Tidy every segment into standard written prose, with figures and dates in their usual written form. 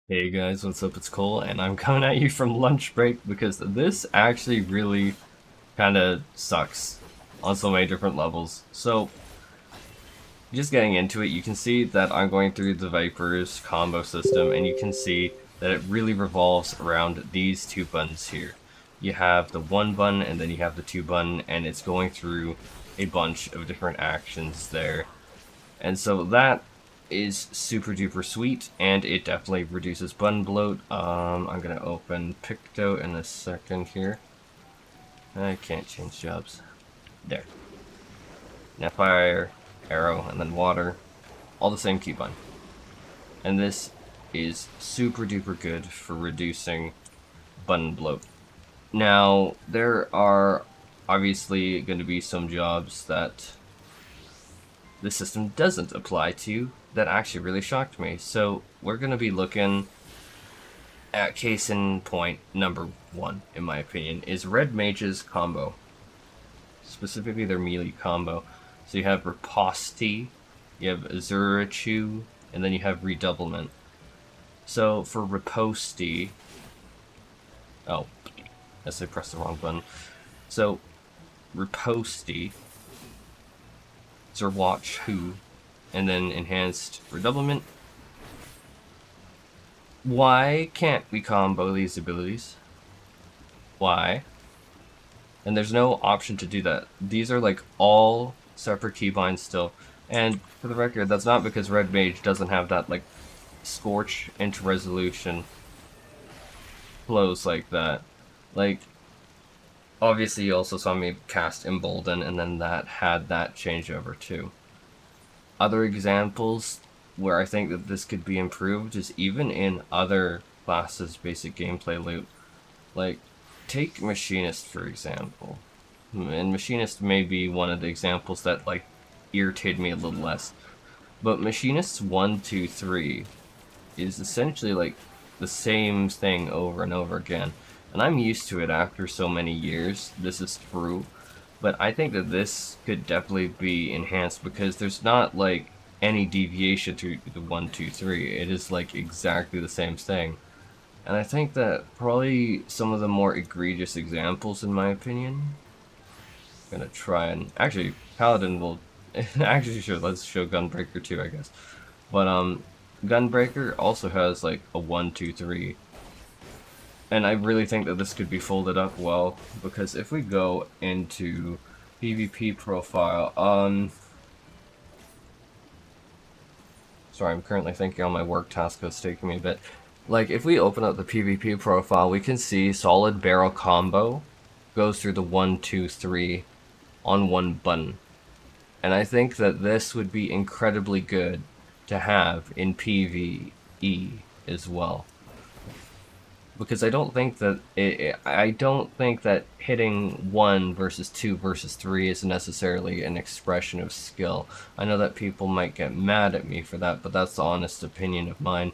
Hey guys, what's up? It's Cole, and I'm coming at you from lunch break because this actually really kind of sucks on so many different levels. So, just getting into it, you can see that I'm going through the Viper's combo system, and you can see that it really revolves around these two buttons here. You have the one button, and then you have the two button, and it's going through a bunch of different actions there. And so that is super duper sweet, and it definitely reduces button bloat. I'm gonna open Picto in a second here. I can't change jobs. There. Now fire, arrow, and then water. All the same keybind. And this is super duper good for reducing button bloat. Now, there are obviously going to be some jobs that the system doesn't apply to that actually really shocked me. So we're going to be looking at case in point number one, in my opinion, is red mage's combo. Specifically their melee combo. So you have Riposte, you have Azurachu, and then you have Redoublement. So for Riposte, oh, I guess I pressed the wrong button. So Riposte, Zerwatch Who, and then enhanced Redoublement. Why can't we combo these abilities? Why? And there's no option to do that. These are like all separate keybinds still. And for the record, that's not because Red Mage doesn't have that like Scorch into Resolution flows like that. Like, obviously you also saw me cast Embolden, and then that had that changeover too. Other examples where I think that this could be improved is even in other classes' basic gameplay loop. Like, take Machinist for example. And Machinist may be one of the examples that like irritated me a little less. But Machinist's 1, 2, 3 is essentially like the same thing over and over again. And I'm used to it after so many years. This is true. But I think that this could definitely be enhanced because there's not like any deviation to the 1, 2, 3. It is like exactly the same thing. And I think that probably some of the more egregious examples, in my opinion, I'm gonna try and actually Paladin will actually sure let's show Gunbreaker too, I guess. But Gunbreaker also has like a 1, 2, 3. And I really think that this could be folded up well, because if we go into PvP profile, sorry, I'm currently thinking on my work task, it's taking me a bit. Like, if we open up the PvP profile, we can see solid barrel combo goes through the 1, 2, 3 on one button. And I think that this would be incredibly good to have in PvE as well. Because I don't think that hitting 1 versus 2 versus 3 is necessarily an expression of skill. I know that people might get mad at me for that, but that's the honest opinion of mine.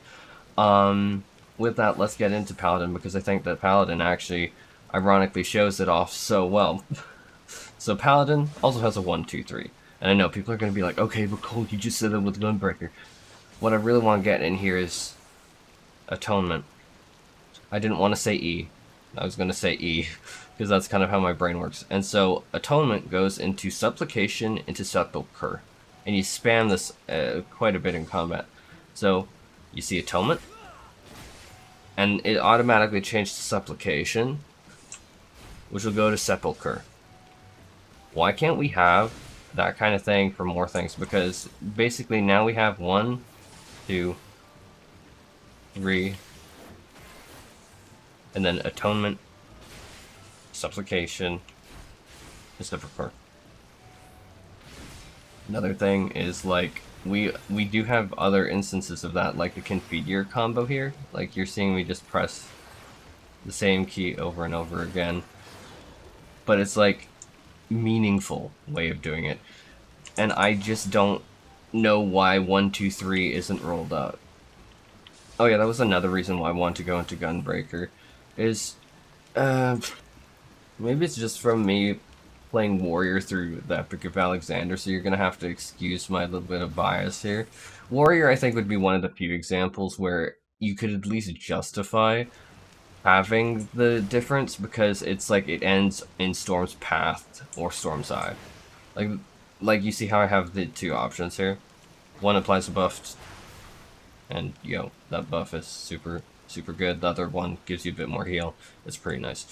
With that, let's get into Paladin, because I think that Paladin actually ironically shows it off so well. So Paladin also has a 1, 2, 3. And I know people are going to be like, okay, but Cole, you just said that with Gunbreaker. What I really want to get in here is Atonement. I didn't want to say E. I was going to say E, because that's kind of how my brain works. And so Atonement goes into Supplication into Sepulchre. And you spam this quite a bit in combat. So you see Atonement, and it automatically changed to Supplication, which will go to Sepulchre. Why can't we have that kind of thing for more things? Because basically now we have 1, 2, 3, and then Atonement, Supplication, and Sepulchre. Another thing is, like, we do have other instances of that, like the Configure combo here. Like, you're seeing me just press the same key over and over again. But it's like meaningful way of doing it. And I just don't know why 1, 2, 3 isn't rolled out. Oh yeah, that was another reason why I want to go into Gunbreaker. Is, maybe it's just from me playing Warrior through the Epic of Alexander, so you're gonna have to excuse my little bit of bias here. Warrior, I think, would be one of the few examples where you could at least justify having the difference, because it's like it ends in Storm's Path or Storm's Eye. Like you see how I have the two options here. One applies a buff, and that buff is super good. The other one gives you a bit more heal. It's pretty nice.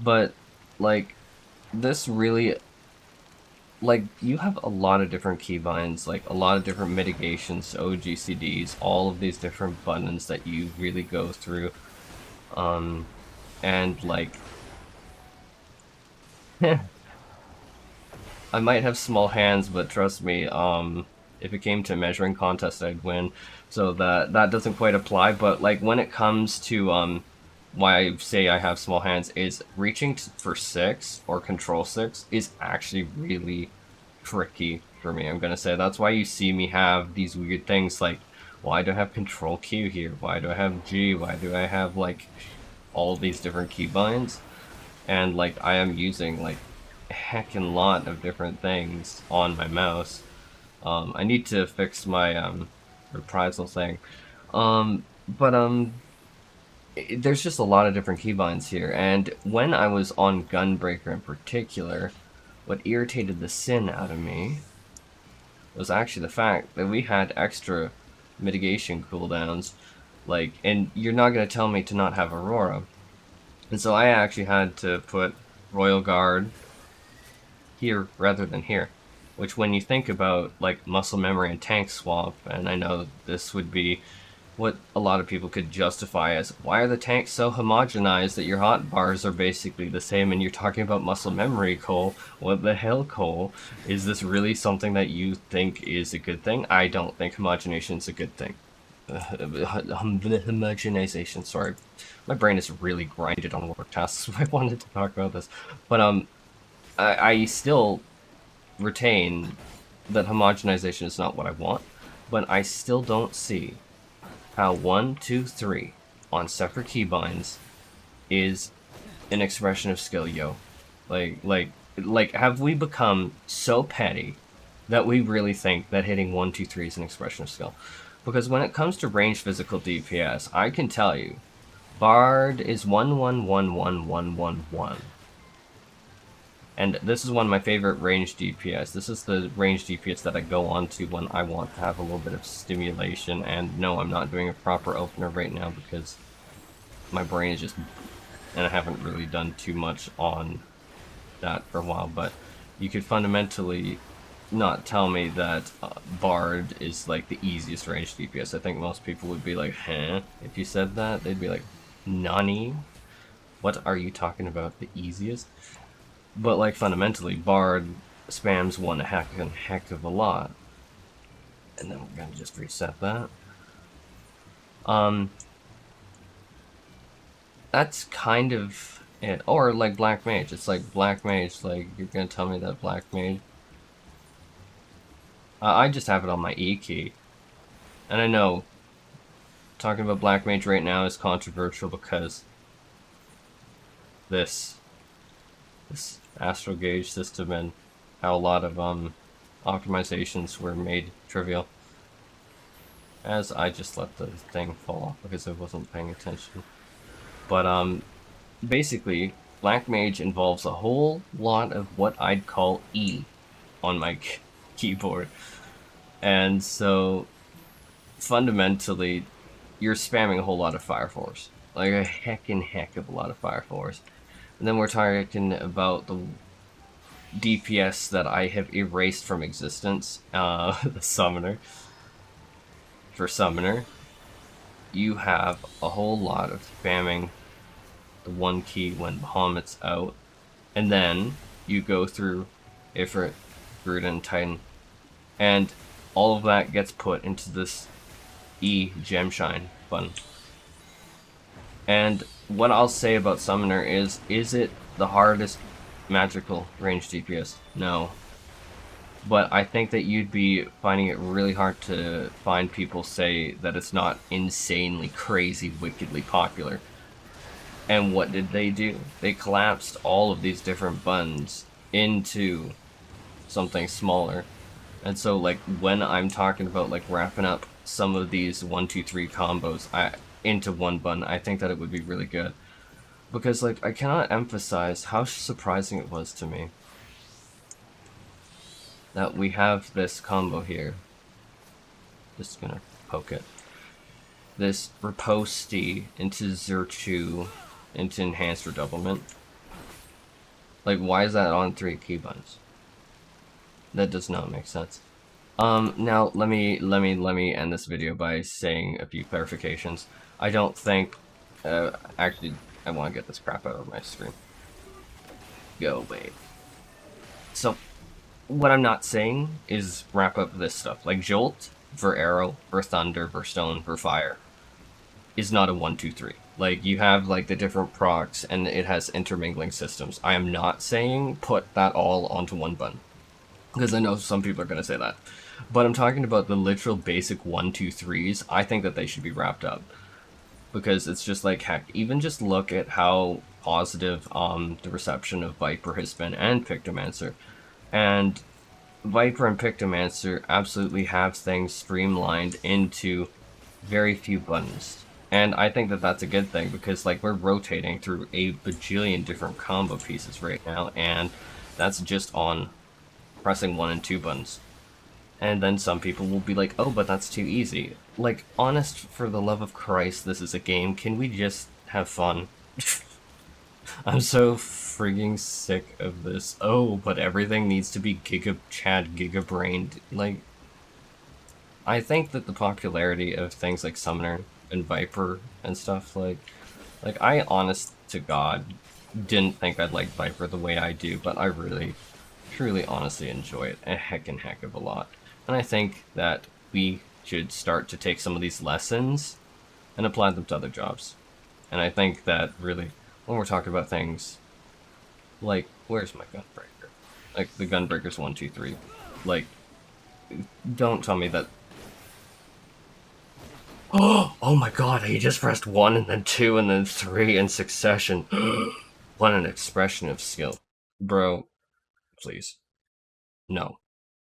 But like this really, like, you have a lot of different keybinds, like a lot of different mitigations, OGCDs, all of these different buttons that you really go through. And like I might have small hands, but trust me, if it came to measuring contest, I'd win. So that doesn't quite apply. But like when it comes to why I say I have small hands is reaching for 6 or control 6 is actually really tricky for me. I'm gonna say that's why you see me have these weird things like, why do I have control Q here? Why do I have G? Why do I have like all these different keybinds? And like I am using like a heckin' lot of different things on my mouse. I need to fix my reprisal thing. But there's just a lot of different keybinds here, and when I was on Gunbreaker in particular, what irritated the sin out of me was actually the fact that we had extra mitigation cooldowns, like, and you're not going to tell me to not have Aurora. And so I actually had to put Royal Guard here rather than here, which when you think about like muscle memory and tank swap, and I know this would be what a lot of people could justify as, why are the tanks so homogenized that your hot bars are basically the same, and you're talking about muscle memory, Cole? What the hell, Cole? Is this really something that you think is a good thing? I don't think homogenation is a good thing. Homogenization, sorry. My brain is really grinded on work tasks, so I wanted to talk about this. But I still retain that homogenization is not what I want, but I still don't see how 1, 2, 3 on separate keybinds is an expression of skill, yo. Like, have we become so petty that we really think that hitting 1, 2, 3 is an expression of skill? Because when it comes to ranged physical DPS, I can tell you, Bard is 1-1-1-1-1-1-1. And this is one of my favorite ranged DPS. This is the ranged DPS that I go on to when I want to have a little bit of stimulation. And no, I'm not doing a proper opener right now because my brain is just... and I haven't really done too much on that for a while. But you could fundamentally not tell me that Bard is like the easiest ranged DPS. I think most people would be like, huh? If you said that, they'd be like, nani? What are you talking about? The easiest? But like fundamentally, Bard spams one heck of a lot. And then we're gonna just reset that. That's kind of it. Or like Black Mage. It's like Black Mage, like you're gonna tell me that Black Mage. I just have it on my E key. And I know talking about Black Mage right now is controversial because this Astral Gauge system and how a lot of optimizations were made trivial. As I just let the thing fall off because I wasn't paying attention. But basically, Black Mage involves a whole lot of what I'd call E on my keyboard. And so, fundamentally, you're spamming a whole lot of Fire Force. Like a heck of a lot of Fire Force. And then we're talking about the DPS that I have erased from existence, the Summoner. For Summoner, you have a whole lot of spamming the one key when Bahamut's out, and then you go through Ifrit, Gruden, Titan, and all of that gets put into this E Gemshine button. And what I'll say about Summoner is it the hardest magical ranged DPS? No. But I think that you'd be finding it really hard to find people say that it's not insanely, crazy, wickedly popular. And what did they do? They collapsed all of these different buttons into something smaller. And so, like, when I'm talking about, like, wrapping up some of these 1-2-3 combos into one button, I think that it would be really good. Because, like, I cannot emphasize how surprising it was to me that we have this combo here. Just gonna poke it. This riposte into Xur into enhanced redoublement. Like, why is that on 3 Keybinds? That does not make sense. Now let me end this video by saying a few clarifications. I don't think, actually, I want to get this crap out of my screen. Go away. So, what I'm not saying is wrap up this stuff. Like, Jolt, for arrow, for thunder, for stone, for fire, is not a 1-2-3. Like, you have, like, the different procs, and it has intermingling systems. I am not saying put that all onto one button, because I know some people are going to say that. But I'm talking about the literal basic 1-2-3s. I think that they should be wrapped up. Because it's just like, heck, even just look at how positive the reception of Viper has been, and Pictomancer. And Viper and Pictomancer absolutely have things streamlined into very few buttons. And I think that that's a good thing, because like we're rotating through a bajillion different combo pieces right now, and that's just on pressing 1 and 2 buttons. And then some people will be like, oh, but that's too easy. Like, honest, for the love of Christ, this is a game. Can we just have fun? I'm so frigging sick of this. Oh, but everything needs to be giga-brained. Like, I think that the popularity of things like Summoner and Viper and stuff, like I, honest to God, didn't think I'd like Viper the way I do, but I really, truly, honestly enjoy it a heck of a lot. And I think that we should start to take some of these lessons and apply them to other jobs. And I think that really, when we're talking about things like, where's my Gunbreaker? Like, the Gunbreaker's 1-2-3. Like, don't tell me that. Oh my god, he just pressed 1 and then 2 and then 3 in succession. What an expression of skill. Bro, please. No.